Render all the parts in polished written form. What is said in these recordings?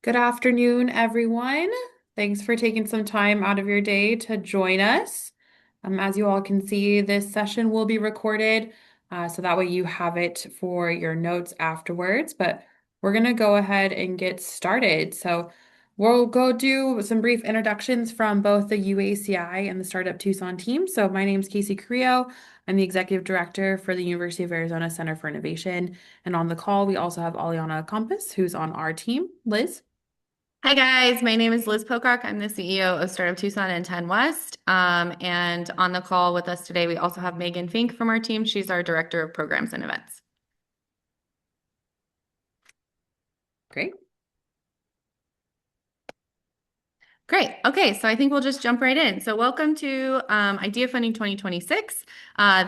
Good afternoon, everyone. Thanks for taking some time out of your day to join us. As you all can see, this session will be recorded, so that way you have it for your notes afterwards. But we're going to go ahead and get started. So we'll go do some brief introductions from both the UACI and the Startup Tucson team. So my name is Casey Carrillo. I'm the Executive Director for the University of Arizona Center for Innovation. And on the call, we also have Aliana Compass, who's on our team. Liz? Hi guys, my name is Liz Pocock. I'm the CEO of Startup Tucson and 10 West. And on the call with us today, we also have Megan Fink from our team. She's our Director of Programs and Events. Great. Great. Okay, so I think we'll just jump right in. So welcome to IdeaFunding 2026.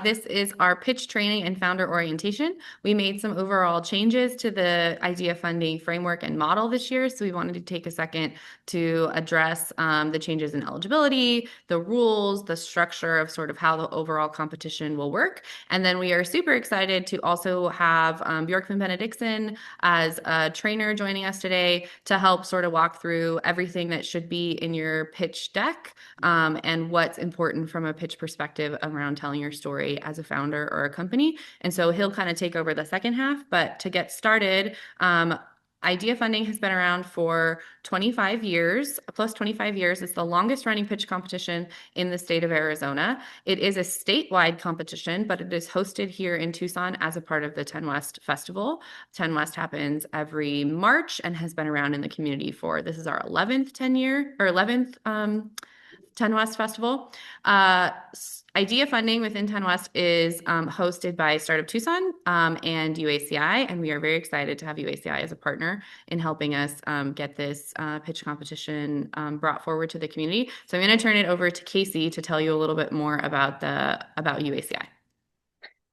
This is our pitch training and founder orientation. We made some overall changes to the IdeaFunding framework and model this year, so we wanted to take a second to address the changes in eligibility, the rules, the structure of sort of how the overall competition will work. And then we are super excited to also have Bjorkman Benediktsson as a trainer joining us today to help sort of walk through everything that should be in your pitch deck, and what's important from a pitch perspective around telling your story as a founder or a company. And so he'll kind of take over the second half. But to get started, IdeaFunding has been around for 25 years, plus 25 years. It's the longest running pitch competition in the state of Arizona. It is a statewide competition, but it is hosted here in Tucson as a part of the 10 West Festival. 10 West happens every March and has been around in the community for, this is our 11th 10 year or 11th 10 West Festival. IdeaFunding within 10 West is hosted by Startup Tucson and UACI, and we are very excited to have UACI as a partner in helping us get this pitch competition brought forward to the community. So I'm going to turn it over to Casey to tell you a little bit more about UACI.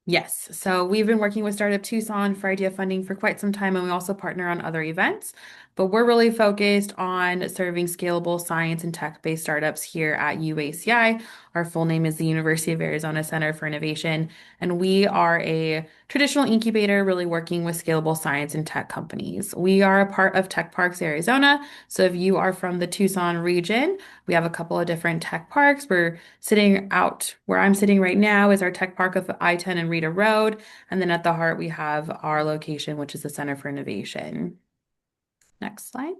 Yes. So we've been working with Startup Tucson for Idea Funding for quite some time, and we also partner on other events. But we're really focused on serving scalable science and tech-based startups here at UACI. Our full name is the University of Arizona Center for Innovation, and we are a traditional incubator really working with scalable science and tech companies. We are a part of Tech Parks Arizona. So if you are from the Tucson region, we have a couple of different tech parks. We're sitting out where I'm sitting right now is our tech park of I-10 and Rita Road. And then at the heart, we have our location, which is the Center for Innovation. Next slide.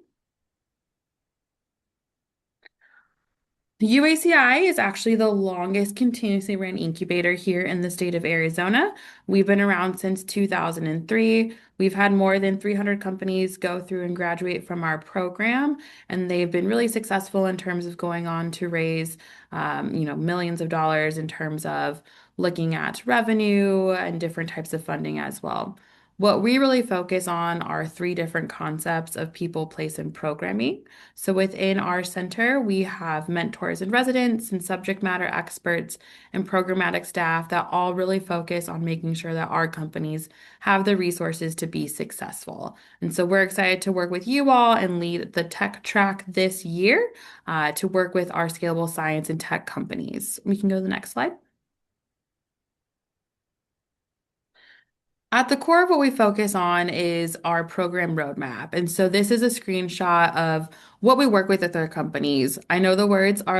The UACI is actually the longest continuously ran incubator here in the state of Arizona. We've been around since 2003. We've had more than 300 companies go through and graduate from our program, and they've been really successful in terms of going on to raise, millions of dollars in terms of looking at revenue and different types of funding as well. What we really focus on are three different concepts of people, place, and programming. So within our center, we have mentors and residents and subject matter experts and programmatic staff that all really focus on making sure that our companies have the resources to be successful. And so we're excited to work with you all and lead the tech track this year to work with our scalable science and tech companies. We can go to the next slide. At the core of what we focus on is our program roadmap. And so this is a screenshot of what we work with our companies. I know the words are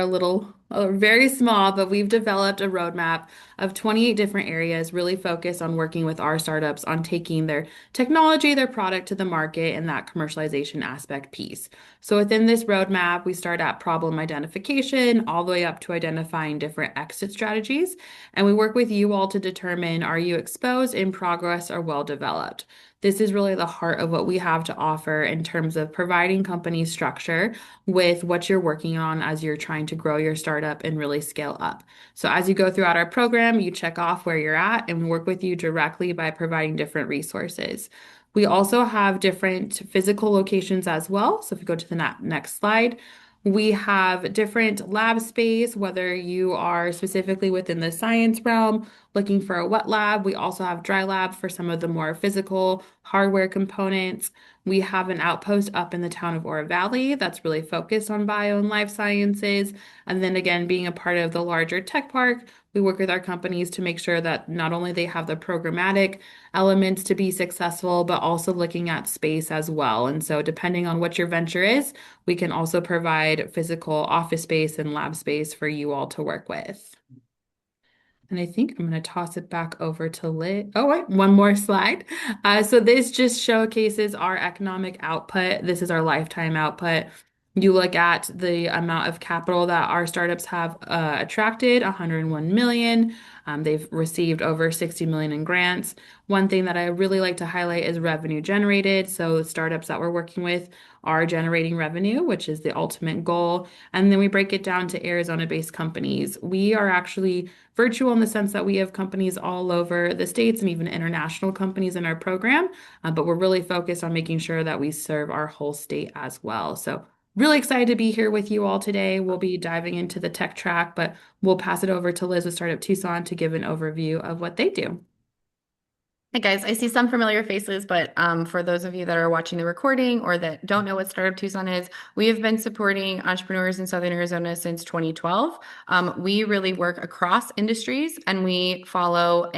very small, but we've developed a roadmap of 28 different areas, really focused on working with our startups on taking their technology, their product to the market, and that commercialization aspect piece. So within this roadmap, we start at problem identification all the way up to identifying different exit strategies. And we work with you all to determine, are you exposed, in progress, or well developed? This is really the heart of what we have to offer in terms of providing companies structure with what you're working on as you're trying to grow your startup and really scale up. So as you go throughout our program, you check off where you're at and we work with you directly by providing different resources. We also have different physical locations as well. So if you go to the next slide, we have different lab space, whether you are specifically within the science realm looking for a wet lab. We also have dry lab for some of the more physical hardware components. We have an outpost up in the town of Oro Valley that's really focused on bio and life sciences. And then again, being a part of the larger tech park, We work with our companies to make sure that not only they have the programmatic elements to be successful, but also looking at space as well. And so, depending on what your venture is, we can also provide physical office space and lab space for you all to work with. And I think I'm going to toss it back over to Liz. Oh, wait, one more slide. So this just showcases our economic output. This is our lifetime output. You look at the amount of capital that our startups have attracted, 101 million. They've received over 60 million in grants. One thing that I really like to highlight is revenue generated. So the startups that we're working with are generating revenue, which is the ultimate goal. And then we break it down to Arizona-based companies. We are actually virtual in the sense that we have companies all over the states and even international companies in our program, but we're really focused on making sure that we serve our whole state as well. So really excited to be here with you all today. We'll be diving into the tech track, but we'll pass it over to Liz with Startup Tucson to give an overview of what they do. Hey guys, I see some familiar faces, but for those of you that are watching the recording or that don't know what Startup Tucson is, we have been supporting entrepreneurs in Southern Arizona since 2012. We really work across industries and we follow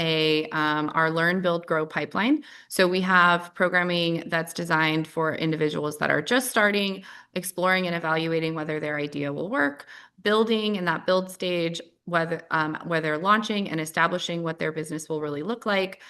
our Learn, Build, Grow pipeline. So we have programming that's designed for individuals that are just starting, exploring and evaluating whether their idea will work, building in that build stage, whether launching and establishing what their business will really look like,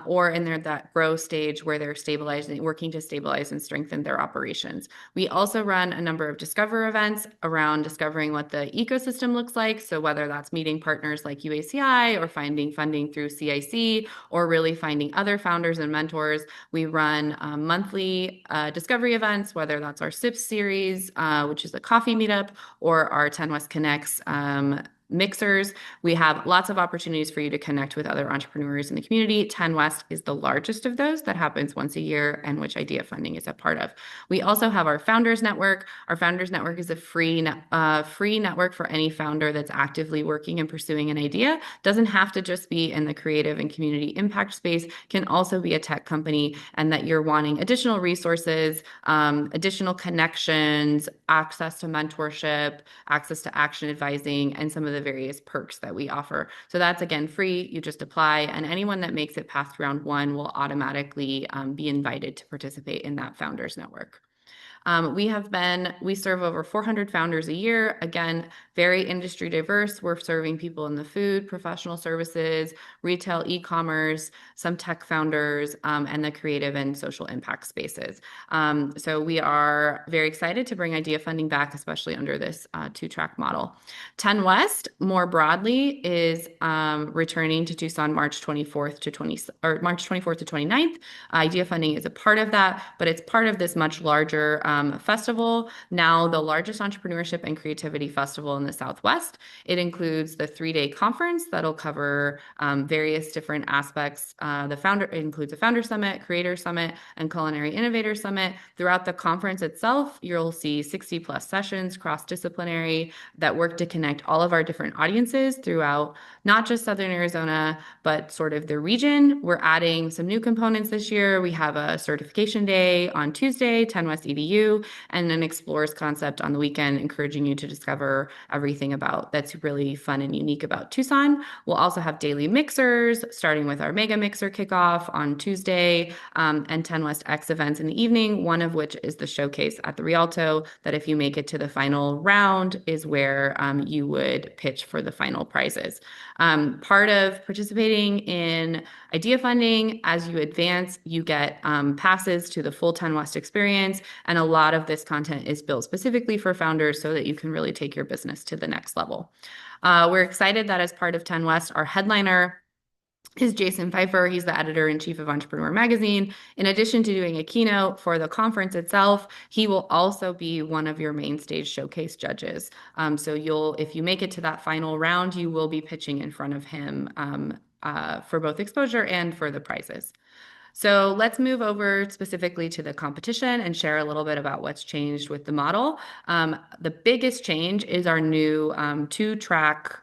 or in that grow stage where they're stabilizing, working to stabilize and strengthen their operations. We also run a number of discover events around discovering what the ecosystem looks like. So whether that's meeting partners like UACI or finding funding through CIC or really finding other founders and mentors, we run monthly discovery events, whether that's our SIPS series, which is a coffee meetup, or our 10 West Connects mixers. We have lots of opportunities for you to connect with other entrepreneurs in the community. 10 West is the largest of those that happens once a year and which IdeaFunding is a part of. We also have our Founders Network. Our Founders Network is a free network for any founder that's actively working and pursuing an idea. Doesn't have to just be in the creative and community impact space, can also be a tech company, and that you're wanting additional resources, additional connections, access to mentorship, access to action advising, and some of the various perks that we offer. So that's again free. You just apply, and anyone that makes it past round one will automatically be invited to participate in that Founders Network. We serve over 400 founders a year. Again, very industry diverse. We're serving people in the food, professional services, retail, e-commerce, some tech founders, and the creative and social impact spaces. So we are very excited to bring IdeaFunding back, especially under this two-track model. 10 West, more broadly, is returning to Tucson March 24th to 29th. IdeaFunding is a part of that, but it's part of this much larger festival, now the largest entrepreneurship and creativity festival in the Southwest. It includes the 3-day conference that'll cover various different aspects. It includes a founder summit, creator summit, and culinary innovator summit. Throughout the conference itself, you'll see 60 plus sessions, cross-disciplinary, that work to connect all of our different audiences throughout not just Southern Arizona, but sort of the region. We're adding some new components this year. We have a certification day on Tuesday, 10 West EDU, and an explorers concept on the weekend, encouraging you to discover everything that's really fun and unique about Tucson. We'll also have daily mixers, starting with our mega mixer kickoff on Tuesday, and 10 West X events in the evening, one of which is the showcase at the Rialto, that if you make it to the final round is where you would pitch for the final prizes. Part of participating in IdeaFunding, as you advance, you get passes to the full 10 West experience, and a lot of this content is built specifically for founders so that you can really take your business to the next level. We're excited that as part of 10 West, our headliner is Jason Pfeiffer. He's the editor-in-chief of Entrepreneur Magazine. In addition to doing a keynote for the conference itself, he will also be one of your main stage showcase judges. So if you make it to that final round, you will be pitching in front of him for both exposure and for the prizes. So let's move over specifically to the competition and share a little bit about what's changed with the model. The biggest change is our new two-track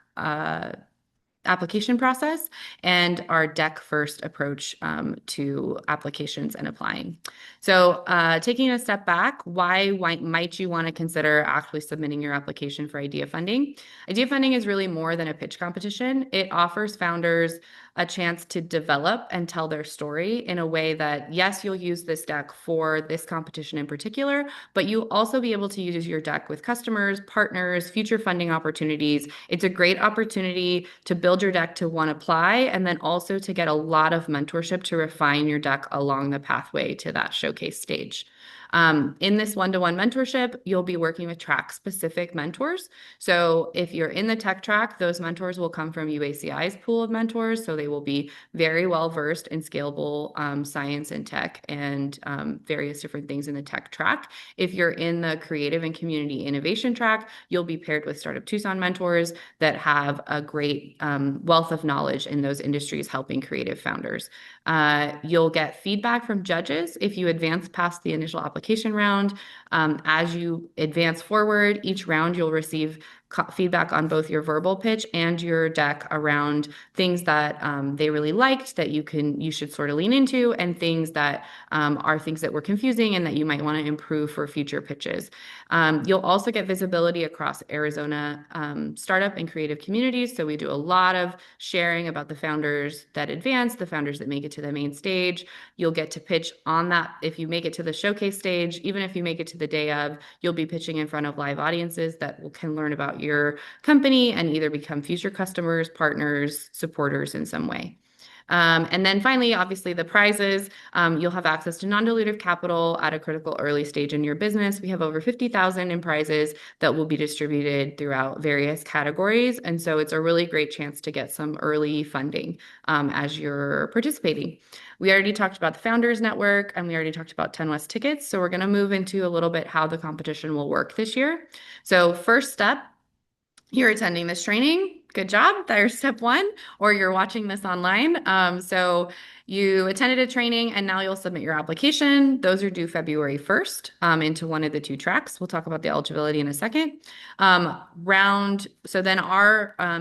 application process and our deck first approach to applications and applying. So, taking a step back, why might you want to consider actually submitting your application for Idea Funding? Idea Funding is really more than a pitch competition. It offers founders a chance to develop and tell their story in a way that, yes, you'll use this deck for this competition in particular, but you'll also be able to use your deck with customers, partners, future funding opportunities. It's a great opportunity to build your deck to one, apply, and then also to get a lot of mentorship to refine your deck along the pathway to that showcase stage. In this one-to-one mentorship, you'll be working with track-specific mentors. So if you're in the tech track, those mentors will come from UACI's pool of mentors. So they will be very well versed in scalable science and tech and various different things in the tech track. If you're in the creative and community innovation track, you'll be paired with Startup Tucson mentors that have a great wealth of knowledge in those industries helping creative founders. You'll get feedback from judges if you advance past the initial application round. As you advance forward, each round you'll receive feedback on both your verbal pitch and your deck around things that they really liked that you should sort of lean into, and things that are things that were confusing and that you might want to improve for future pitches. You'll also get visibility across Arizona startup and creative communities. So we do a lot of sharing about the founders that advance, the founders that make it to the main stage. You'll get to pitch on that. If you make it to the showcase stage, even if you make it to the day of, you'll be pitching in front of live audiences that can learn about your company and either become future customers, partners, supporters in some way. And then finally, obviously, the prizes. You'll have access to non-dilutive capital at a critical early stage in your business. We have over 50,000 in prizes that will be distributed throughout various categories. And so it's a really great chance to get some early funding as you're participating. We already talked about the Founders Network, and we already talked about 10 West tickets. So we're going to move into a little bit how the competition will work this year. So first step, you're attending this training. Good job. There's step one, or you're watching this online. So you attended a training and now you'll submit your application. Those are due February 1st into one of the two tracks. We'll talk about the eligibility in a second. So then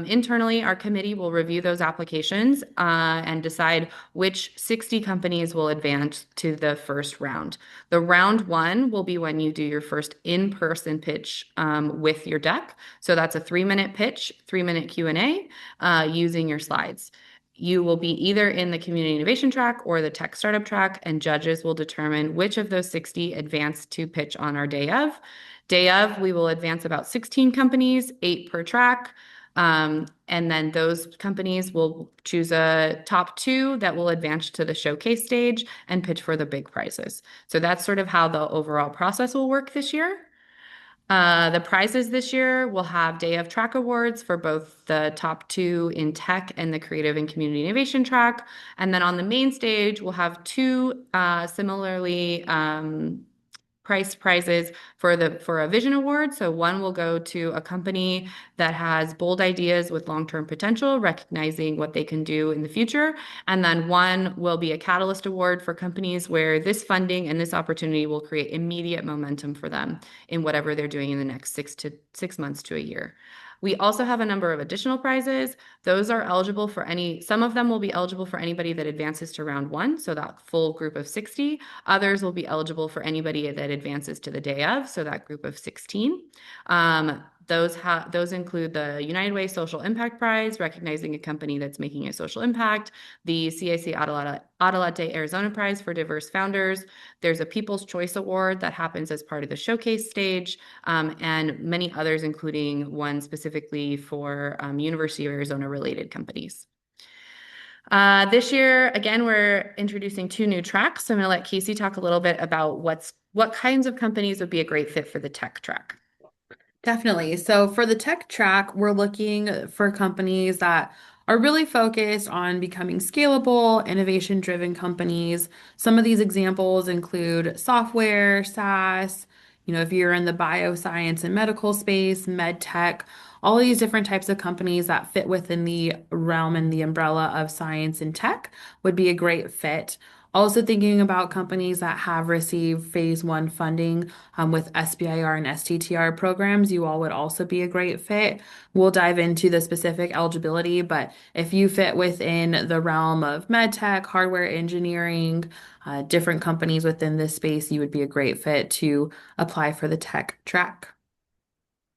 internally, our committee will review those applications and decide which 60 companies will advance to the first round. The round one will be when you do your first in-person pitch with your deck. So that's a 3-minute pitch, 3-minute Q&A using your slides. You will be either in the community innovation track or the tech startup track, and judges will determine which of those 60 advance to pitch on our day of. Day of, we will advance about 16 companies, 8 per track. And then those companies will choose a top 2 that will advance to the showcase stage and pitch for the big prizes. So that's sort of how the overall process will work this year. The prizes this year will have Day of Track awards for both the top 2 in tech and the creative and community innovation track. And then on the main stage, we'll have 2 similarly priced prizes for a vision award. So one will go to a company that has bold ideas with long-term potential, recognizing what they can do in the future. And then one will be a catalyst award for companies where this funding and this opportunity will create immediate momentum for them in whatever they're doing in the next 6 months to a year. We also have a number of additional prizes. Those are eligible for some of them will be eligible for anybody that advances to round 1, so that full group of 60. Others will be eligible for anybody that advances to the day of, so that group of 16. Those include the United Way Social Impact Prize, recognizing a company that's making a social impact, the CIC Adelante Arizona Prize for diverse founders. There's a People's Choice Award that happens as part of the showcase stage, and many others, including one specifically for University of Arizona related companies. This year, again, we're introducing 2 new tracks. So I'm going to let Casey talk a little bit about what kinds of companies would be a great fit for the tech track. Definitely. So for the tech track, we're looking for companies that are really focused on becoming scalable, innovation-driven companies. Some of these examples include software, SaaS, if you're in the bioscience and medical space, med tech, all of these different types of companies that fit within the realm and the umbrella of science and tech would be a great fit. Also thinking about companies that have received phase one funding with SBIR and STTR programs, you all would also be a great fit. We'll dive into the specific eligibility, but if you fit within the realm of med tech, hardware engineering, different companies within this space, you would be a great fit to apply for the tech track.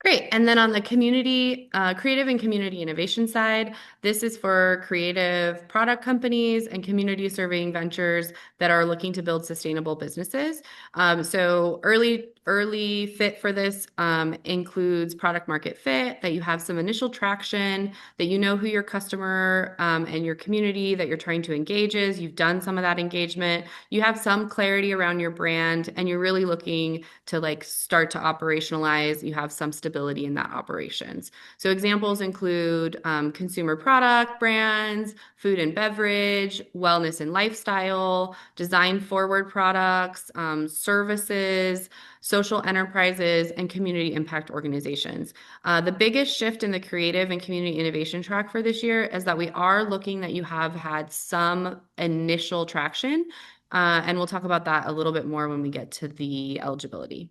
Great. And then on the community, creative and community innovation side, this is for creative product companies and community serving ventures that are looking to build sustainable businesses. So early fit for this includes product market fit, that you have some initial traction, that you know who your customer and your community that you're trying to engage is. You've done some of that engagement. You have some clarity around your brand, and you're really looking to like start to operationalize. You have some stability in that operations. So examples include consumer product brands, food and beverage, wellness and lifestyle, design forward products, services, social enterprises, and community impact organizations. The biggest shift in the creative and community innovation track for this year is that we are looking that you have had some initial traction. And we'll talk about that a little bit more when we get to the eligibility.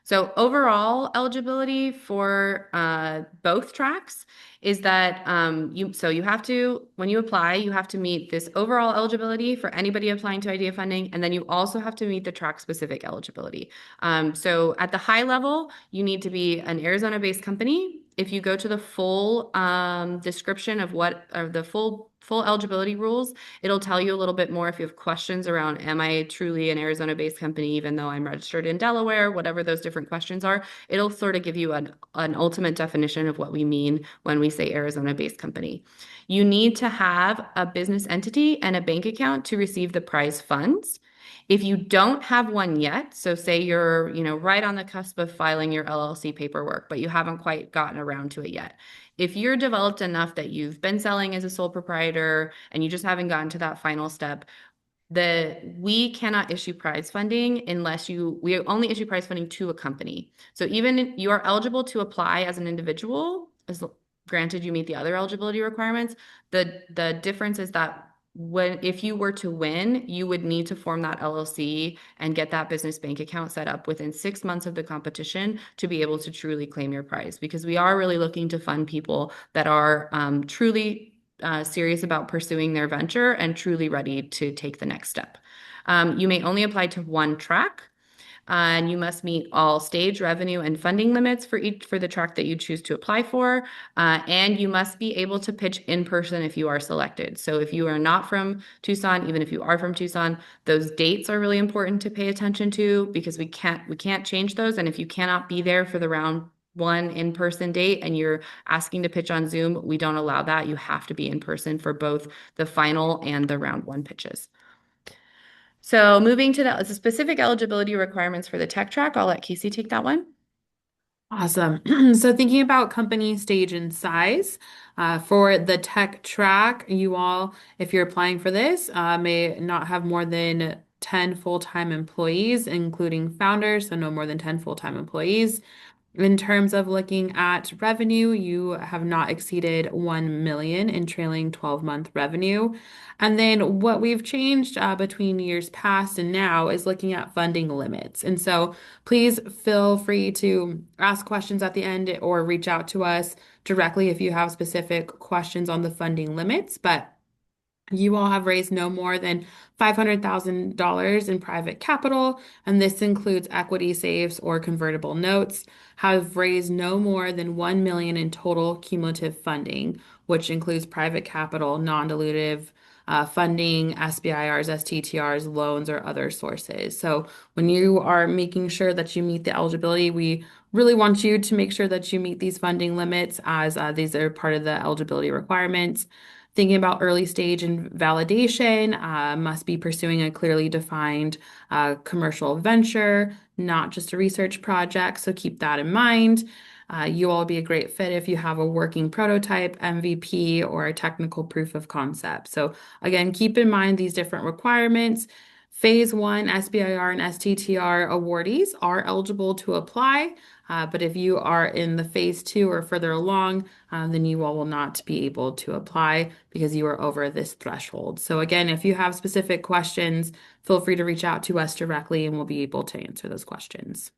So overall eligibility for both tracks is that you have to, when you apply, you have to meet this overall eligibility for anybody applying to Idea Funding, and then you also have to meet the track specific eligibility. So at the high level, you need to be an Arizona-based company. If you go to the full description of what are the full eligibility rules, it'll tell you a little bit more if you have questions around, am I truly an Arizona-based company, even though I'm registered in Delaware, whatever those different questions are. It'll sort of give you an ultimate definition of what we mean when we say Arizona-based company. You need to have a business entity and a bank account to receive the prize funds. If you don't have one yet, so say you're, right on the cusp of filing your LLC paperwork, but you haven't quite gotten around to it yet. If you're developed enough that you've been selling as a sole proprietor and you just haven't gotten to that final step, we cannot issue prize funding unless we only issue prize funding to a company. So even you are eligible to apply as an individual, as granted you meet the other eligibility requirements. The difference is that if you were to win, you would need to form that LLC and get that business bank account set up within 6 months of the competition to be able to truly claim your prize, because we are really looking to fund people that are truly serious about pursuing their venture and truly ready to take the next step. You may only apply to one track, and you must meet all stage revenue and funding limits for the track that you choose to apply for. And you must be able to pitch in person if you are selected. So if you are not from Tucson, even if you are from Tucson, those dates are really important to pay attention to, because we can't change those. And if you cannot be there for the round one in-person date and you're asking to pitch on Zoom, we don't allow that. You have to be in person for both the final and the round one pitches. So moving to the specific eligibility requirements for the tech track, I'll let Casey take that one. Awesome. So thinking about company stage and size, for the tech track, you all, if you're applying for this, may not have more than 10 full-time employees, including founders, so no more than 10 full-time employees. In terms of looking at revenue, you have not exceeded 1 million in trailing 12-month revenue. And then what we've changed between years past and now is looking at funding limits. And so please feel free to ask questions at the end or reach out to us directly if you have specific questions on the funding limits. But you all have raised no more than $500,000 in private capital, and this includes equity saves or convertible notes, have raised no more than 1 million in total cumulative funding, which includes private capital, non-dilutive funding, SBIRs, STTRs, loans, or other sources. So when you are making sure that you meet the eligibility, we really want you to make sure that you meet these funding limits, as these are part of the eligibility requirements. Thinking about early stage and validation, must be pursuing a clearly defined commercial venture, not just a research project. So keep that in mind. You all be a great fit if you have a working prototype, MVP, or a technical proof of concept. So again, keep in mind these different requirements. Phase one SBIR and STTR awardees are eligible to apply, but if you are in the phase two or further along, then you all will not be able to apply because you are over this threshold. So again, if you have specific questions, feel free to reach out to us directly and we'll be able to answer those questions.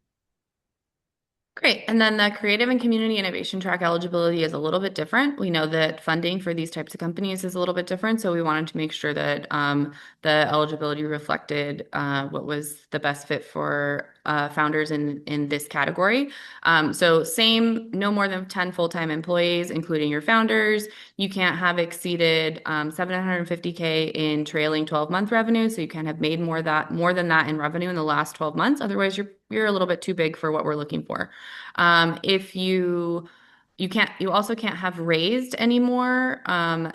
Great. And then the creative and community innovation track eligibility is a little bit different. We know that funding for these types of companies is a little bit different. So we wanted to make sure that the eligibility reflected what was the best fit for founders in this category. So same, no more than 10 full-time employees, including your founders. You can't have exceeded 750K in trailing 12-month revenue. So you can't have made more than that in revenue in the last 12 months. Otherwise, you're a little bit too big for what we're looking for. If you also can't have raised any more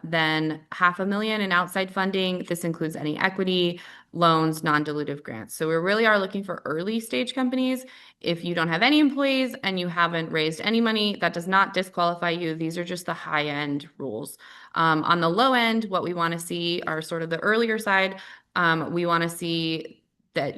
than 500,000 in outside funding. This includes any equity, loans, non-dilutive grants. So we really are looking for early stage companies. If you don't have any employees and you haven't raised any money, that does not disqualify you. These are just the high end rules. On the low end, what we want to see are sort of the earlier side. We want to see that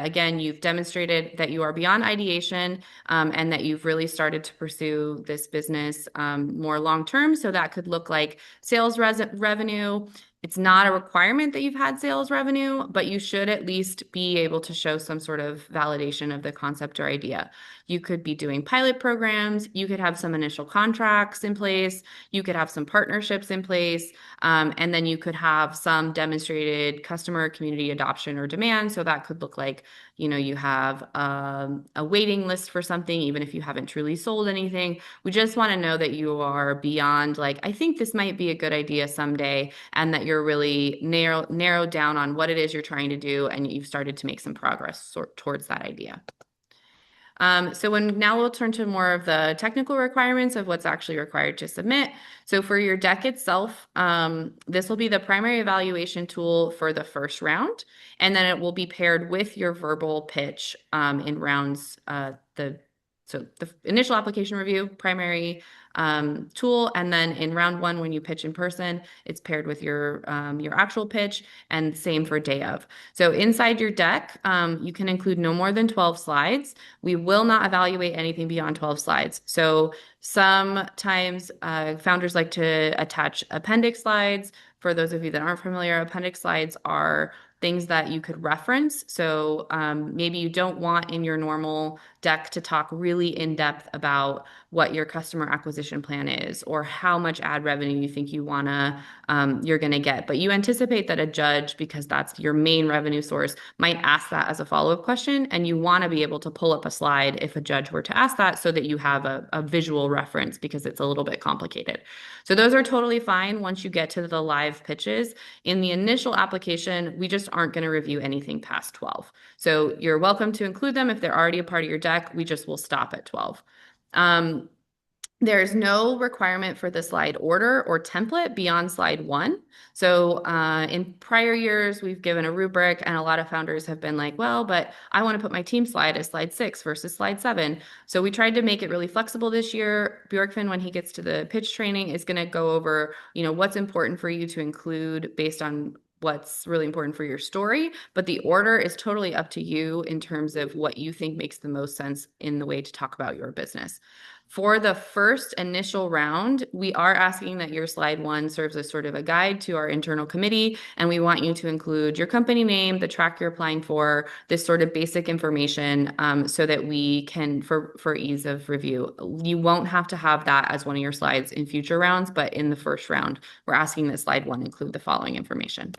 again, you've demonstrated that you are beyond ideation, and that you've really started to pursue this business more long term. So that could look like sales revenue. It's not a requirement that you've had sales revenue, but you should at least be able to show some sort of validation of the concept or idea. You could be doing pilot programs. You could have some initial contracts in place. You could have some partnerships in place. And then you could have some demonstrated customer community adoption or demand. So that could look like, you have a waiting list for something, even if you haven't truly sold anything. We just want to know that you are beyond, like, I think this might be a good idea someday, and that you're really narrowed down on what it is you're trying to do, and you've started to make some progress towards that idea. So now we'll turn to more of the technical requirements of what's actually required to submit. So for your deck itself, this will be the primary evaluation tool for the first round, and then it will be paired with your verbal pitch in rounds. So the initial application review, primary tool, and then in round one, when you pitch in person, it's paired with your actual pitch, and same for day of. So inside your deck, you can include no more than 12 slides. We will not evaluate anything beyond 12 slides. So sometimes founders like to attach appendix slides. For those of you that aren't familiar, appendix slides are things that you could reference. So maybe you don't want in your normal deck to talk really in depth about what your customer acquisition plan is or how much ad revenue you think you're gonna get. But you anticipate that a judge, because that's your main revenue source, might ask that as a follow-up question, and you want to be able to pull up a slide if a judge were to ask that so that you have a visual reference because it's a little bit complicated. So those are totally fine once you get to the live pitches. In the initial application, we just aren't going to review anything past 12. So you're welcome to include them if they're already a part of your deck. We just will stop at 12. There's no requirement for the slide order or template beyond slide one. So in prior years, we've given a rubric, and a lot of founders have been like, well, but I want to put my team slide as slide 6 versus slide 7. So we tried to make it really flexible this year. Bjorkfin, when he gets to the pitch training, is going to go over, what's important for you to include based on what's really important for your story, but the order is totally up to you in terms of what you think makes the most sense in the way to talk about your business. For the first initial round, we are asking that your slide one serves as sort of a guide to our internal committee, and we want you to include your company name, the track you're applying for, this sort of basic information, so that we can, for ease of review. You won't have to have that as one of your slides in future rounds, but in the first round, we're asking that slide one include the following information.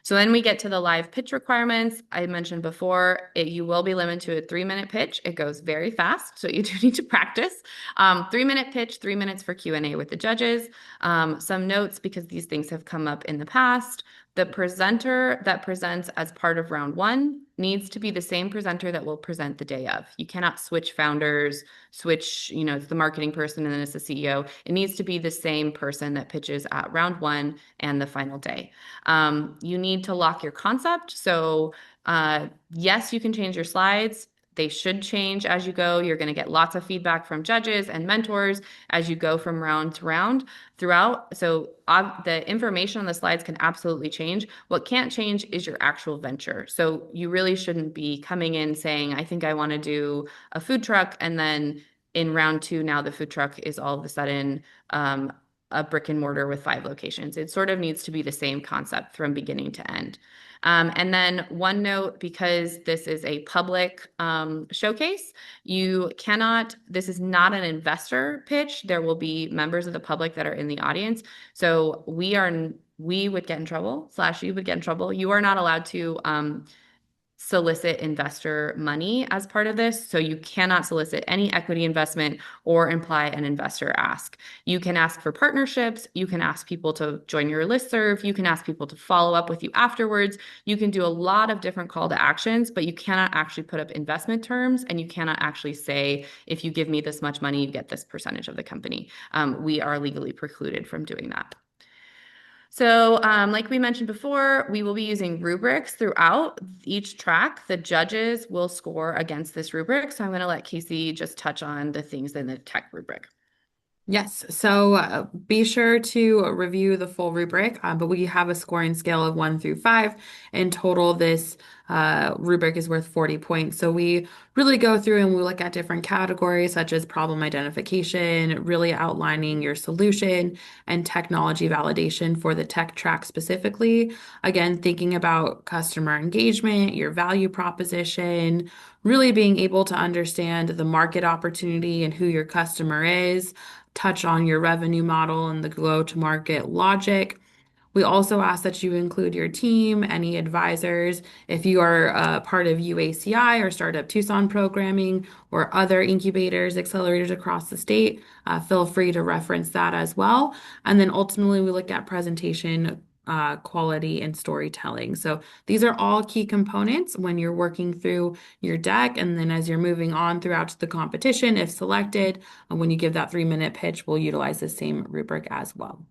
So then we get to the live pitch requirements. I mentioned before, you will be limited to a 3-minute pitch. It goes very fast, so you do need to practice. 3-minute pitch, 3 minutes for Q&A with the judges. Some notes, because these things have come up in the past. The presenter that presents as part of round one needs to be the same presenter that will present the day of. You cannot switch founders, it's the marketing person and then it's the CEO. It needs to be the same person that pitches at round one and the final day. You need to lock your concept. So yes, you can change your slides. They should change as you go. You're going to get lots of feedback from judges and mentors as you go from round to round throughout. So the information on the slides can absolutely change. What can't change is your actual venture. So you really shouldn't be coming in saying, I think I want to do a food truck. And then in round two, now the food truck is all of a sudden a brick and mortar with 5 locations. It sort of needs to be the same concept from beginning to end. And then one note, because this is a public showcase, you cannot, this is not an investor pitch. There will be members of the public that are in the audience. So we would get in trouble, slash you would get in trouble. You are not allowed to solicit investor money as part of this. So you cannot solicit any equity investment or imply an investor ask. You can ask for partnerships. You can ask people to join your listserv. You can ask people to follow up with you afterwards. You can do a lot of different call to actions, but you cannot actually put up investment terms, and you cannot actually say, if you give me this much money, you get this percentage of the company. We are legally precluded from doing that. So, like we mentioned before, we will be using rubrics throughout each track. The judges will score against this rubric. So I'm going to let Casey just touch on the things in the tech rubric. Yes, so be sure to review the full rubric, but we have a scoring scale of 1 through 5. In total, this rubric is worth 40 points. So we really go through and we look at different categories such as problem identification, really outlining your solution, and technology validation for the tech track specifically. Again, thinking about customer engagement, your value proposition, really being able to understand the market opportunity and who your customer is, touch on your revenue model and the go-to-market logic. We also ask that you include your team, any advisors. If you are part of UACI or Startup Tucson programming or other incubators, accelerators across the state, feel free to reference that as well. And then ultimately, we look at presentation quality and storytelling. So these are all key components when you're working through your deck. And then as you're moving on throughout the competition, if selected, when you give that 3-minute pitch, we'll utilize the same rubric as well.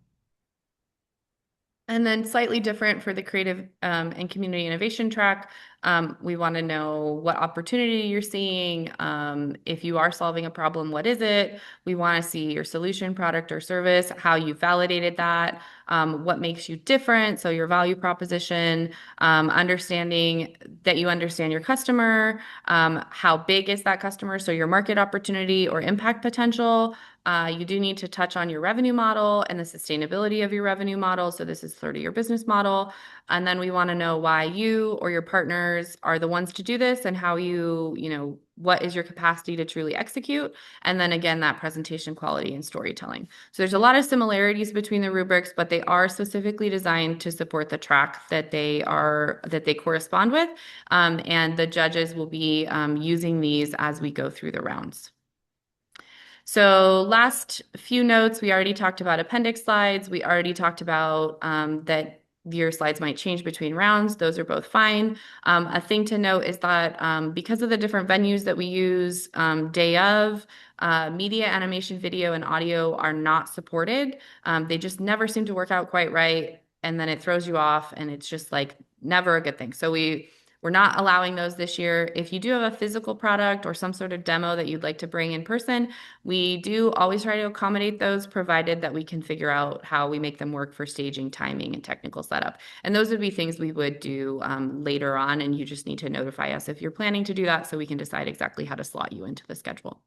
And then slightly different for the creative and community innovation track. We want to know what opportunity you're seeing. If you are solving a problem, what is it? We want to see your solution, product, or service, how you validated that, what makes you different. So your value proposition, understanding that you understand your customer, how big is that customer? So your market opportunity or impact potential. You do need to touch on your revenue model and the sustainability of your revenue model. So this is 30-year business model. And then we want to know why you or your partners are the ones to do this and how what is your capacity to truly execute? And then again, that presentation quality and storytelling. So there's a lot of similarities between the rubrics, but they are specifically designed to support the track that they correspond with. And the judges will be using these as we go through the rounds. So last few notes, we already talked about appendix slides. We already talked about that your slides might change between rounds. Those are both fine. A thing to note is that because of the different venues that we use, day of, media, animation, video, and audio are not supported. They just never seem to work out quite right. And then it throws you off, and it's just like never a good thing. So we're not allowing those this year. If you do have a physical product or some sort of demo that you'd like to bring in person, we do always try to accommodate those, provided that we can figure out how we make them work for staging, timing, and technical setup. And those would be things we would do later on, and you just need to notify us if you're planning to do that so we can decide exactly how to slot you into the schedule.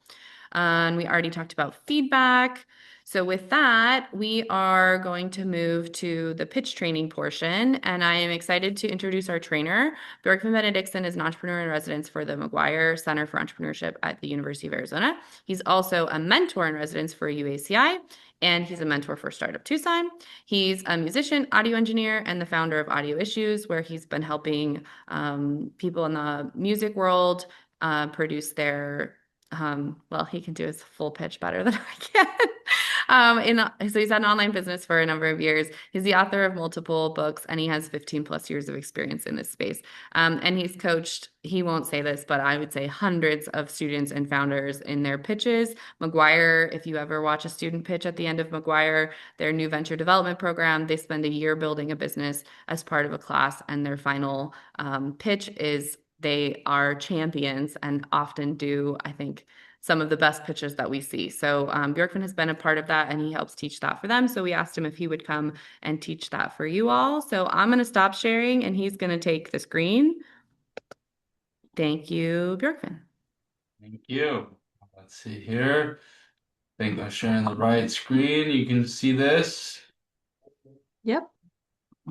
And we already talked about feedback. So with that, we are going to move to the pitch training portion, and I am excited to introduce our trainer. Bjorkman Benediktsson is an entrepreneur in residence for the McGuire Center for Entrepreneurship at the University of Arizona. He's also a mentor in residence for UACI, and he's a mentor for Startup Tucson. He's a musician, audio engineer, and the founder of Audio Issues, where he's been helping people in the music world produce their he can do his full pitch better than I can. So he's had an online business for a number of years. He's the author of multiple books, and he has 15 plus years of experience in this space. And he's coached, he won't say this, but I would say hundreds of students and founders in their pitches. McGuire, if you ever watch a student pitch at the end of McGuire, their new venture development program, they spend a year building a business as part of a class, and their final pitch is they are champions and often do, I think, some of the best pitches that we see. So Bjorkman has been a part of that and he helps teach that for them. So we asked him if he would come and teach that for you all. So I'm going to stop sharing and he's going to take the screen. Thank you, Bjorkman. Thank you. Let's see here. I think I'm sharing the right screen. You can see this. Yep.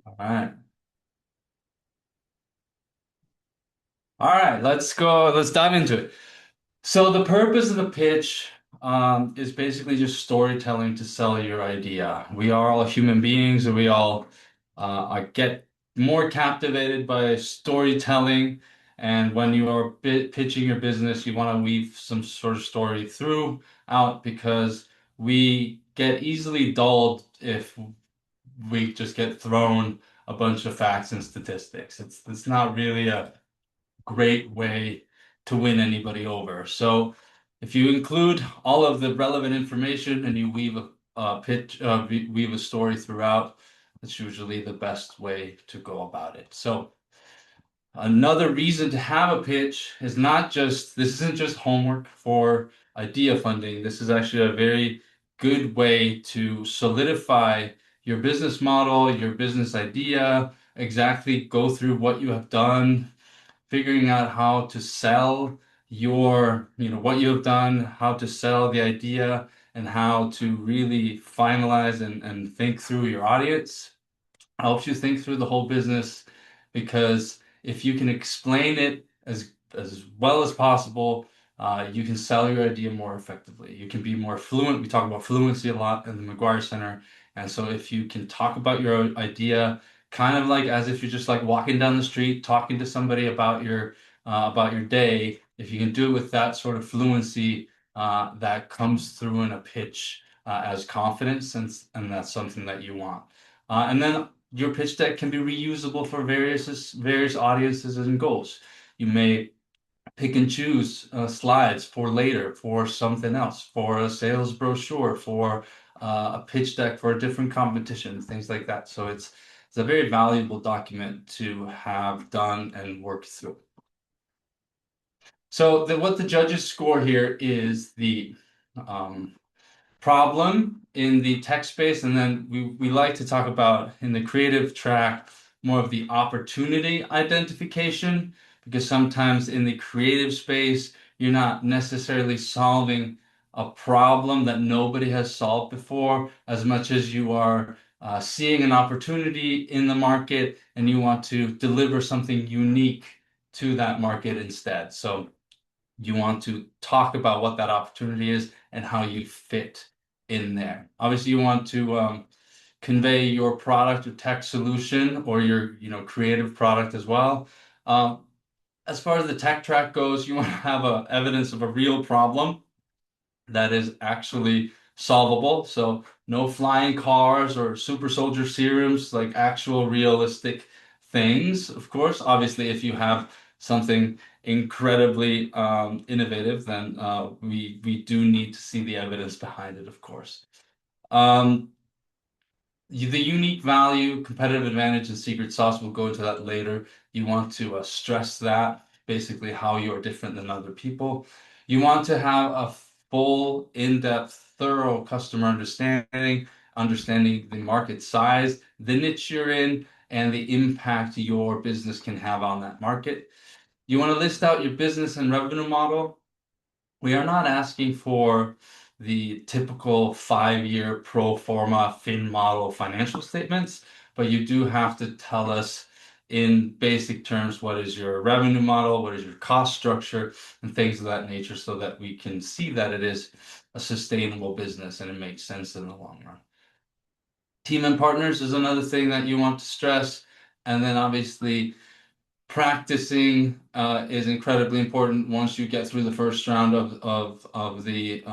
All right. All right, let's go. Let's dive into it. So the purpose of the pitch is basically just storytelling to sell your idea. We are all human beings, and we all get more captivated by storytelling. And when you are pitching your business, you want to weave some sort of story throughout because we get easily dulled if we just get thrown a bunch of facts and statistics. It's not really a great way to win anybody over. So if you include all of the relevant information and you weave a pitch, weave a story throughout, that's usually the best way to go about it. So another reason to have a pitch is not just, this isn't just homework for idea funding. This is actually a very good way to solidify your business model, your business idea, exactly go through what you have done, figuring out how to sell what you have done, how to sell the idea, and how to really finalize and think through your audience. Helps you think through the whole business because if you can explain it as well as possible, you can sell your idea more effectively. You can be more fluent. We talk about fluency a lot in the McGuire Center. And so if you can talk about your idea kind of like as if you're just like walking down the street, talking to somebody about your day, if you can do it with that sort of fluency, that comes through in a pitch as confidence, and that's something that you want. And then your pitch deck can be reusable for various audiences and goals. You may pick and choose slides for later, for something else, for a sales brochure, for a pitch deck for a different competition, things like that. So it's a very valuable document to have done and worked through. So what the judges score here is the um, problem in the tech space, and then we like to talk about in the creative track more of the opportunity identification, because sometimes in the creative space, you're not necessarily solving a problem that nobody has solved before as much as you are seeing an opportunity in the market and you want to deliver something unique to that market instead. So you want to talk about what that opportunity is and how you fit in there. Obviously, you want to convey your product or tech solution or your creative product as well. As far as the tech track goes, you want to have evidence of a real problem that is actually solvable. So no flying cars or super soldier serums, like actual realistic things. Of course, obviously, if you have something incredibly innovative, then we do need to see the evidence behind it, of course. Um, the unique value, competitive advantage, and secret sauce, we'll go into that later. You want to stress that, basically how you're different than other people. You want to have a full, in-depth, thorough customer understanding the market size, the niche you're in, and the impact your business can have on that market. You want to list out your business and revenue model. We are not asking for the typical 5-year pro forma fin model financial statements, but you do have to tell us in basic terms what is your revenue model, what is your cost structure, and things of that nature so that we can see that it is a sustainable business and it makes sense in the long run. Team and partners is another thing that you want to stress. And then obviously practicing is incredibly important once you get through the first round of the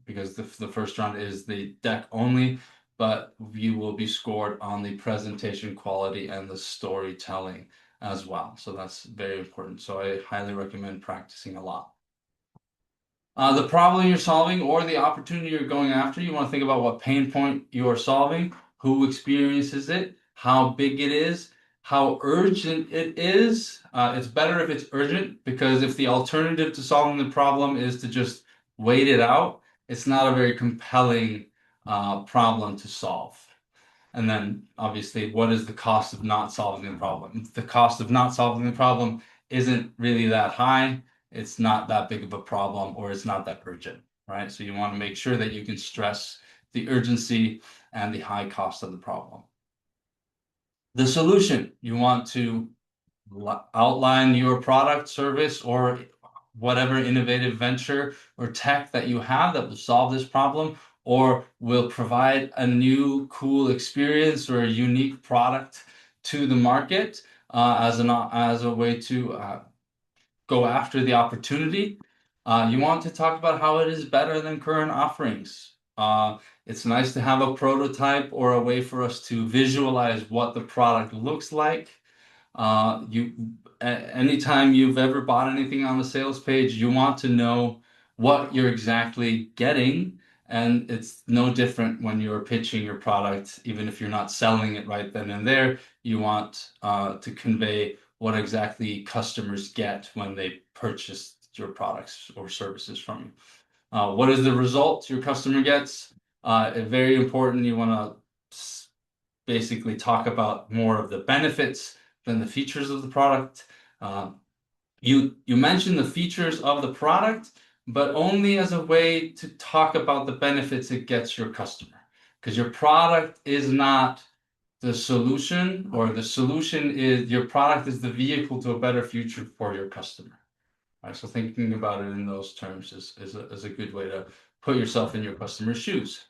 because the first round is the deck only, but you will be scored on the presentation quality and the storytelling as well. So that's very important. So I highly recommend practicing a lot. The problem you're solving or the opportunity you're going after, you want to think about what pain point you are solving, who experiences it, how big it is, how urgent it is. It's better if it's urgent because if the alternative to solving the problem is to just wait it out, it's not a very compelling problem to solve. And then obviously, what is the cost of not solving the problem? The cost of not solving the problem isn't really that high. It's not that big of a problem, or it's not that urgent, right? So you want to make sure that you can stress the urgency and the high cost of the problem. The solution, you want to outline your product, service, or whatever innovative venture or tech that you have that will solve this problem or will provide a new cool experience or a unique product to the market as a way to go after the opportunity. You want to talk about how it is better than current offerings. It's nice to have a prototype or a way for us to visualize what the product looks like. Anytime you've ever bought anything on the sales page, you want to know what you're exactly getting. And it's no different when you're pitching your product, even if you're not selling it right then and there. You want to convey what exactly customers get when they purchase your products or services from you. What is the result your customer gets? Very important. You want to basically talk about more of the benefits than the features of the product. Uh, you mention the features of the product, but only as a way to talk about the benefits it gets your customer. Because your product is not the solution, or the solution is your product is the vehicle to a better future for your customer. Right? So thinking about it in those terms is a good way to put yourself in your customer's shoes.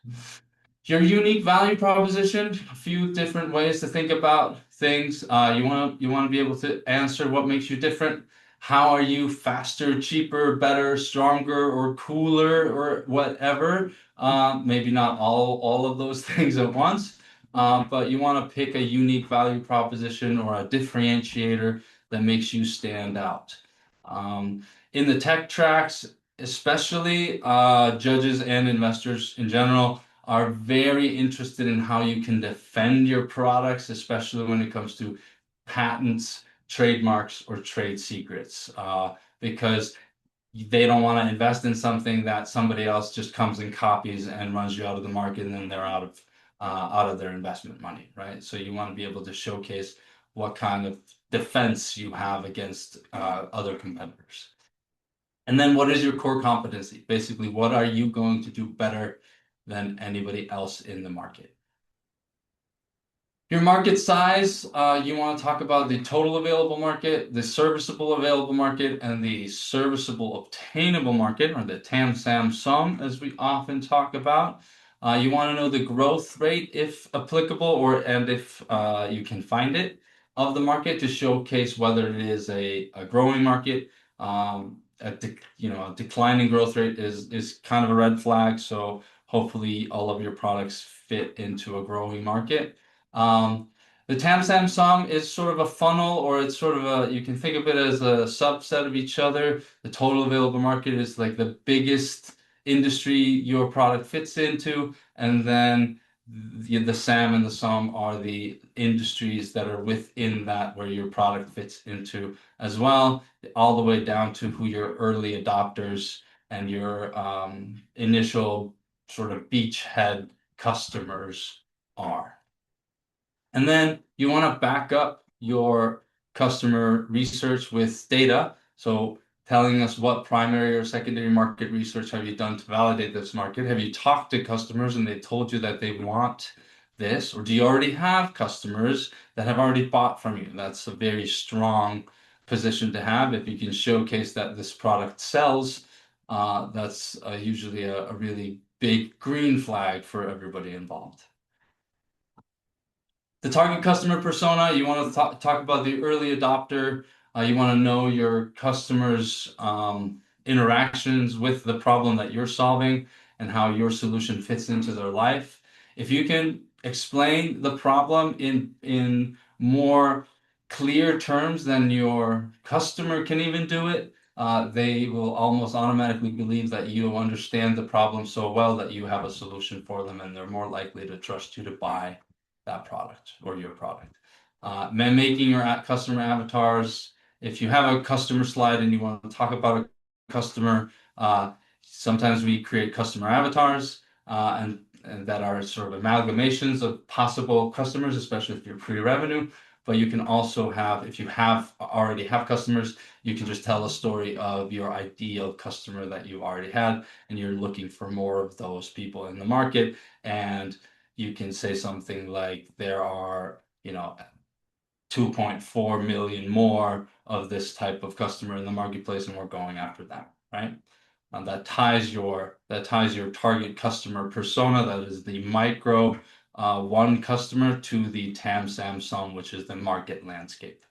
Your unique value proposition, a few different ways to think about things. You want to be able to answer what makes you different. How are you faster, cheaper, better, stronger, or cooler, or whatever? Maybe not all of those things at once, but you want to pick a unique value proposition or a differentiator that makes you stand out. In the tech tracks, especially judges and investors in general are very interested in how you can defend your products, especially when it comes to patents, trademarks, or trade secrets, because they don't want to invest in something that somebody else just comes and copies and runs you out of the market, and then they're out of their investment money, right? So you want to be able to showcase what kind of defense you have against other competitors. And then what is your core competency? Basically, what are you going to do better than anybody else in the market? Your market size, you want to talk about the total available market, the serviceable available market, and the serviceable obtainable market, or the TAM, SAM, SUM, as we often talk about. You want to know the growth rate, if applicable, and if you can find it, of the market to showcase whether it is a growing market. A declining growth rate is kind of a red flag. So hopefully all of your products fit into a growing market. The TAM SAM SUM is sort of a funnel, or it's sort of you can think of it as a subset of each other. The total available market is like the biggest industry your product fits into, and then the SAM and the SUM are the industries that are within that where your product fits into as well, all the way down to who your early adopters and your initial sort of beachhead customers are. And then you want to back up your customer research with data. So telling us what primary or secondary market research have you done to validate this market? Have you talked to customers and they told you that they want this? Or do you already have customers that have already bought from you? That's a very strong position to have. If you can showcase that this product sells, that's usually a really big green flag for everybody involved. The target customer persona, you want to talk about the early adopter. You want to know your customers' interactions with the problem that you're solving and how your solution fits into their life. If you can explain the problem in more clear terms than your customer can even do it, they will almost automatically believe that you understand the problem so well that you have a solution for them, and they're more likely to trust you to buy that product or your product. Making your customer avatars. If you have a customer slide and you want to talk about a customer, sometimes we create customer avatars and that are sort of amalgamations of possible customers, especially if you're pre-revenue. But you can also have, if you have already have customers, you can just tell a story of your ideal customer that you already had, and you're looking for more of those people in the market. And you can say something like there are, 2.4 million more of this type of customer in the marketplace, and we're going after that, right? That ties your target customer persona, that is the micro one customer, to the TAM Samsung, which is the market landscape.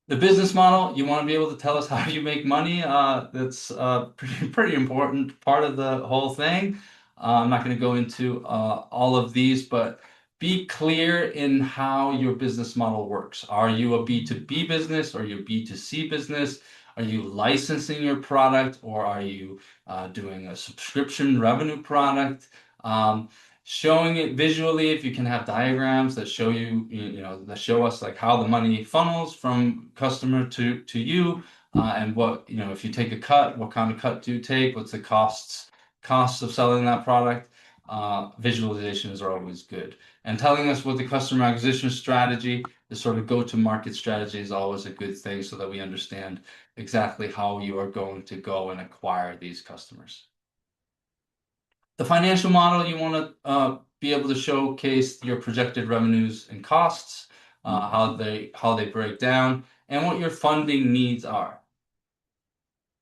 The business model, you want to be able to tell us how you make money. That's a pretty important part of the whole thing. I'm not going to go into all of these, but be clear in how your business model works. Are you a B2B business? Are you a B2C business? Are you licensing your product, or are you doing a subscription revenue product? Showing it visually, if you can have diagrams that show that show us like how the money funnels from customer to you, and what, if you take a cut, what kind of cut do you take? What's the costs of selling that product? Visualizations are always good. And telling us what the customer acquisition strategy, the sort of go-to-market strategy, is always a good thing, so that we understand exactly how you are going to go and acquire these customers. The financial model, you want to be able to showcase your projected revenues and costs, how they break down, and what your funding needs are.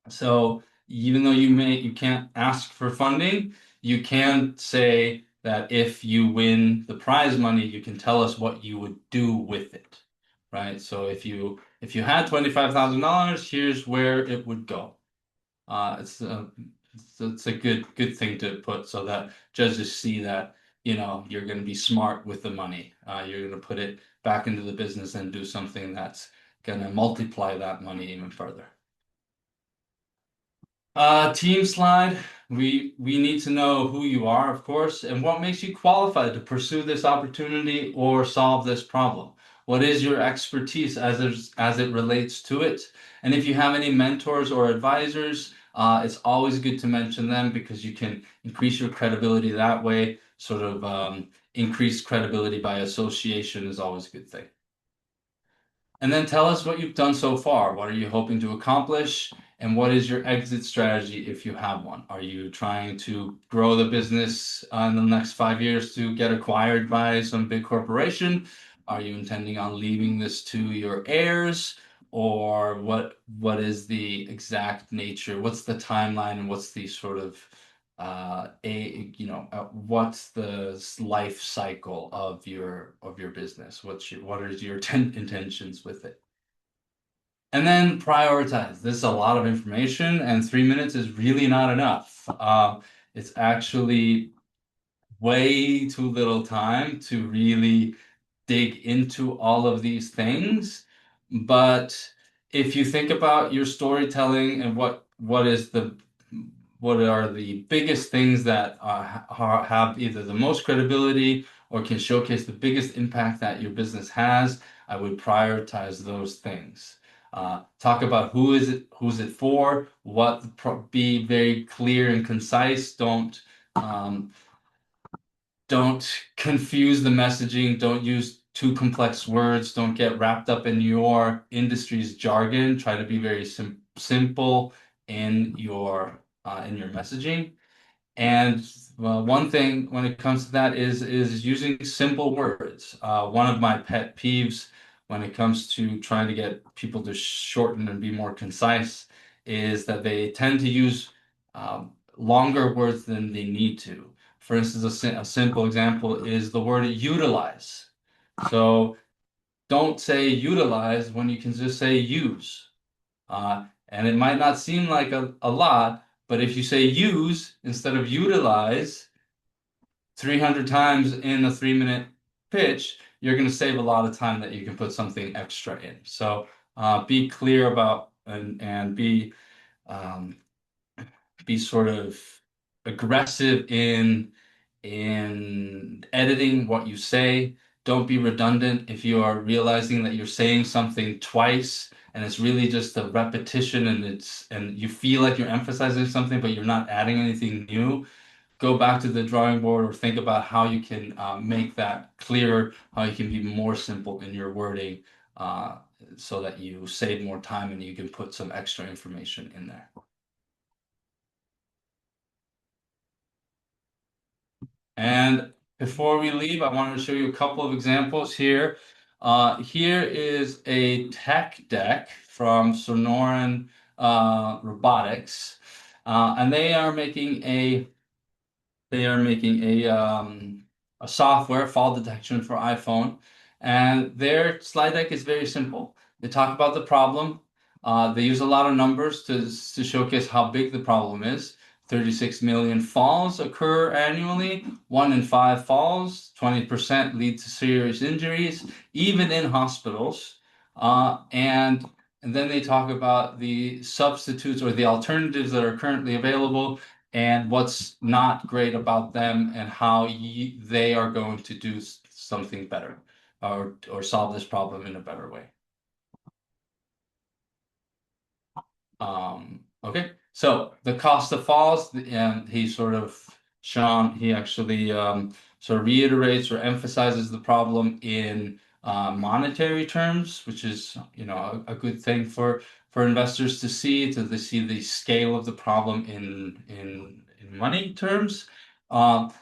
So even though you can't ask for funding, you can say that if you win the prize money, you can tell us what you would do with it, right? So if you had $25,000, here's where it would go. It's a good thing to put, so that judges see that you're going to be smart with the money. You're going to put it back into the business and do something that's going to multiply that money even further. Team slide. We need to know who you are, of course, and what makes you qualified to pursue this opportunity or solve this problem. What is your expertise as it relates to it? And if you have any mentors or advisors, it's always good to mention them, because you can increase your credibility that way. Sort of increased credibility by association is always a good thing. And then tell us what you've done so far. What are you hoping to accomplish? And what is your exit strategy if you have one? Are you trying to grow the business in the next 5 years to get acquired by some big corporation? Are you intending on leaving this to your heirs? Or what is the exact nature? What's the timeline, and what's the sort of what's the life cycle of your business? What are your intentions with it? And then prioritize. This is a lot of information, and 3 minutes is really not enough. It's actually way too little time to really dig into all of these things. But if you think about your storytelling and what are the biggest things that have either the most credibility or can showcase the biggest impact that your business has, I would prioritize those things. Talk about who's it for, be very clear and concise. Don't confuse the messaging. Don't use too complex words. Don't get wrapped up in your industry's jargon. Try to be very simple in your messaging. And well, one thing when it comes to that is using simple words. One of my pet peeves when it comes to trying to get people to shorten and be more concise is that they tend to use longer words than they need to. For instance, a simple example is the word utilize. So don't say utilize when you can just say use. And it might not seem like a lot, but if you say use instead of utilize 300 times in a 3 minute pitch, you're going to save a lot of time that you can put something extra in. So be clear about and be sort of aggressive in editing what you say. don't be redundant. If you are realizing that you're saying something twice and it's really just a repetition and you feel like you're emphasizing something, but you're not adding anything new, go back to the drawing board or think about how you can make that clearer, how you can be more simple in your wording uh, so that you save more time and you can put some extra information in there. And before we leave, I wanted to show you a couple of examples here. Here is a tech deck from Sonoran Robotics, and they are making a software, fall detection for iPhone, and their slide deck is very simple. They talk about the problem. They use a lot of numbers to showcase how big the problem is. 36 million falls occur annually. 1 in 5 falls, 20% lead to serious injuries, even in hospitals. And then they talk about the substitutes or the alternatives that are currently available and what's not great about them and how they are going to do something better or solve this problem in a better way. Okay, so the cost of falls, and he sort of, Sean, he actually sort of reiterates or emphasizes the problem in monetary terms, which is, you know, a good thing for investors to see, to see the scale of the problem in money terms. Um,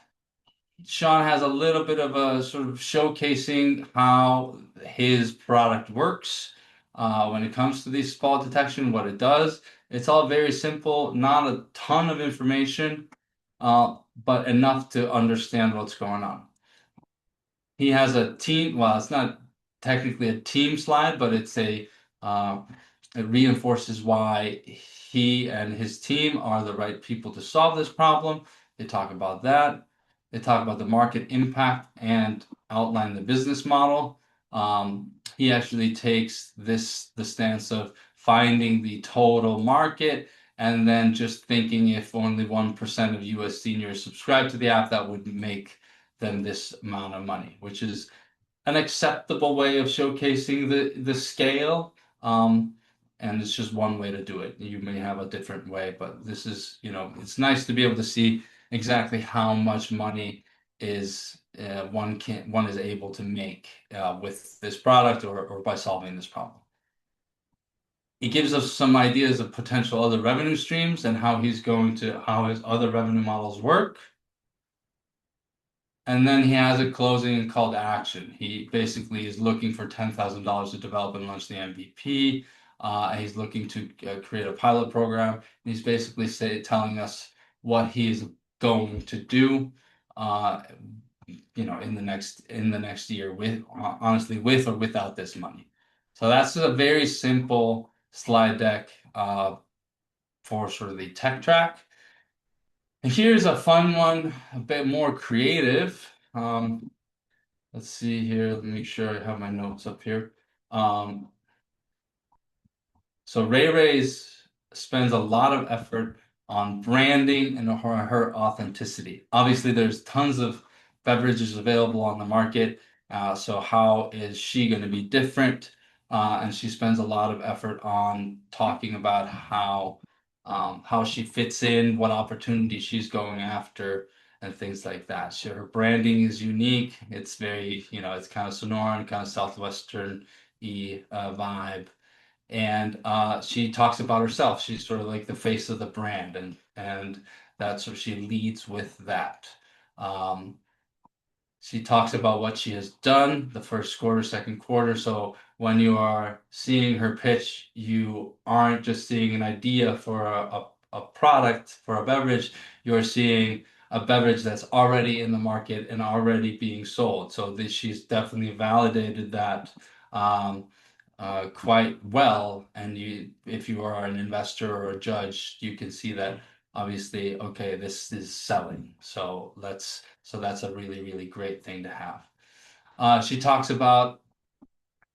Sean has a little bit of a sort of showcasing how his product works when it comes to these fall detection, what it does. It's all very simple, not a ton of information, but enough to understand what's going on. He has a team, well, it's not technically a team slide, but uh, it reinforces why he and his team are the right people to solve this problem. They talk about that. They talk about the market impact and outline the business model. He actually takes the stance of finding the total market and then just thinking if only 1% of US seniors subscribe to the app, that would make them this amount of money, which is an acceptable way of showcasing the scale. And it's just one way to do it. You may have a different way, but this is, you know, it's nice to be able to see exactly how much money is one is able to make with this product or by solving this problem. He gives us some ideas of potential other revenue streams and how how his other revenue models work. And then he has a closing and call to action. He basically is looking for $10,000 to develop and launch the MVP. He's looking to create a pilot program. And he's basically telling us what he's going to do, uh, you know, in the next year with honestly with or without this money. So that's a very simple slide deck for sort of the tech track. And here's a fun one, a bit more creative. Let's see here. Let me make sure I have my notes up here. Um, so Ray Ray's spends a lot of effort on branding and her authenticity. Obviously, there's tons of beverages available on the market. So how is she going to be different? And she spends a lot of effort on talking about how she fits in, what opportunities she's going after, and things like that. So her branding is unique. It's very, you know, it's kind of Sonoran, kind of Southwestern-y vibe. And she talks about herself. She's sort of like the face of the brand, and that's what she leads with that. Um, she talks about what she has done the first quarter, second quarter. So when you are seeing her pitch, you aren't just seeing an idea for a product, for a beverage, you're seeing a beverage that's already in the market and already being sold. So she's definitely validated that quite well. And if you are an investor or a judge, you can see that obviously, okay, this is selling. So that's a really, really great thing to have. She talks about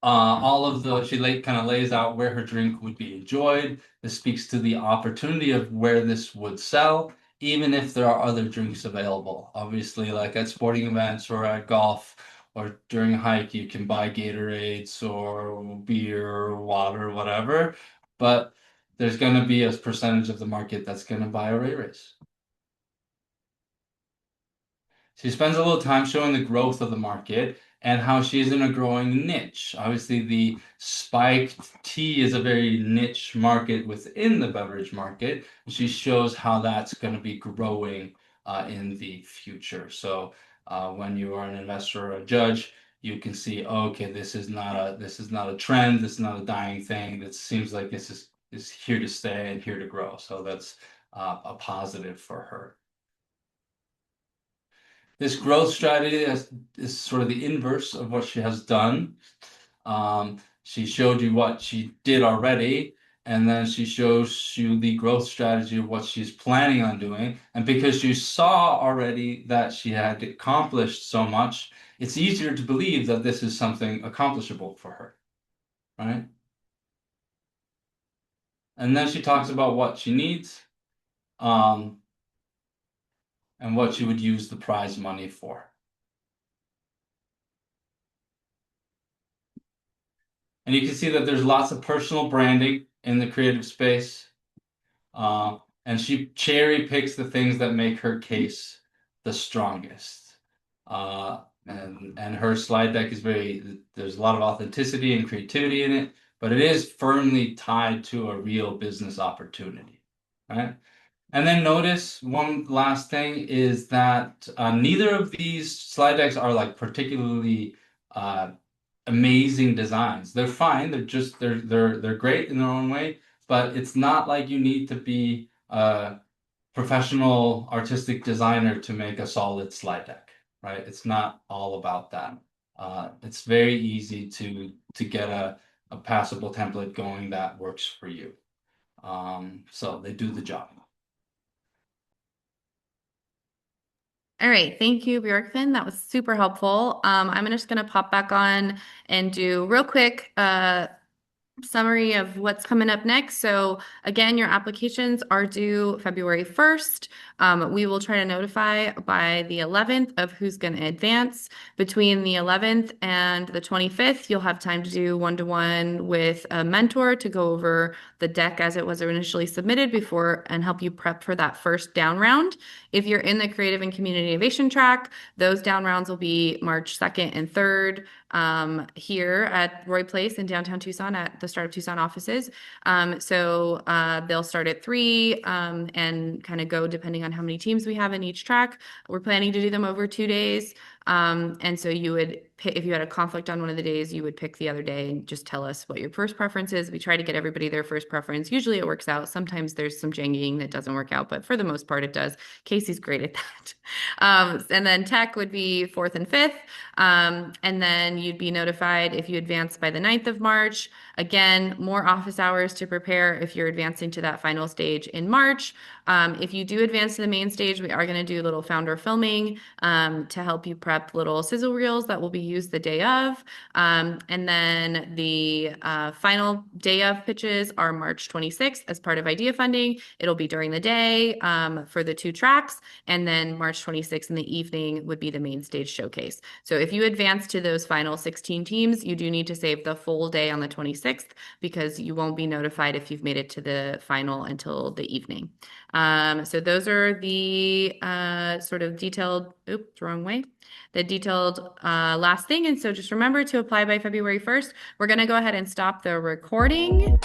she kind of lays out where her drink would be enjoyed. This speaks to the opportunity of where this would sell, even if there are other drinks available. Obviously, like at sporting events or at golf or during a hike, you can buy Gatorades or beer or water or whatever. But there's going to be a percentage of the market that's going to buy a Ray Race. She spends a little time showing the growth of the market and how she's in a growing niche. Obviously, the spiked tea is a very niche market within the beverage market. She shows how that's going to be growing in the future. So when you are an investor or a judge, you can see, oh, okay, this is not a trend. This is not a dying thing. It seems like this is here to stay and here to grow. So that's a positive for her. This growth strategy is sort of the inverse of what she has done. She showed you what she did already, and then she shows you the growth strategy of what she's planning on doing. And because you saw already that she had accomplished so much, it's easier to believe that this is something accomplishable for her, right? And then she talks about what she needs, um, and what she would use the prize money for. And you can see that there's lots of personal branding in the creative space. And she cherry picks the things that make her case the strongest. And her slide deck is there's a lot of authenticity and creativity in it, but it is firmly tied to a real business opportunity, right? And then notice one last thing is that neither of these slide decks are like particularly amazing designs. They're fine. They're great in their own way, but it's not like you need to be a professional artistic designer to make a solid slide deck, right? It's not all about that. It's very easy to get a passable template going that works for you. So they do the job. All right, thank you, Bjorkfin. That was super helpful. I'm just going to pop back on and do real quick summary of what's coming up next. So again, your applications are due February 1st. We will try to notify by the 11th of who's going to advance. Between the 11th and the 25th, you'll have time to do one-to-one with a mentor to go over the deck as it was initially submitted before and help you prep for that first down round. If you're in the creative and community innovation track, those down rounds will be March 2nd and 3rd here at Roy Place in downtown Tucson at the Startup Tucson offices. So they'll start at 3 and kind of go depending on how many teams we have in each track. We're planning to do them over 2 days. And so you would pick, if you had a conflict on one of the days, you would pick the other day and just tell us what your first preference is. We try to get everybody their first preference. Usually it works out. Sometimes there's some jangying that doesn't work out, but for the most part it does. Casey's great at that. And then tech would be 4th and 5th. And then you'd be notified if you advance by the 9th of March. Again, more office hours to prepare if you're advancing to that final stage in March. If you do advance to the main stage, we are going to do a little founder filming to help you prep little sizzle reels that will be used the day of. And then the final day of pitches are March 26th as part of Idea Funding. It'll be during the day for the 2 tracks. And then March 26th in the evening would be the main stage showcase. So if you advance to those final 16 teams, you do need to save the full day on the 26th because you won't be notified if you've made it to the final until the evening. So those are the sort of detailed, oops, wrong way, the detailed last thing. And so just remember to apply by February 1st. We're going to go ahead and stop the recording.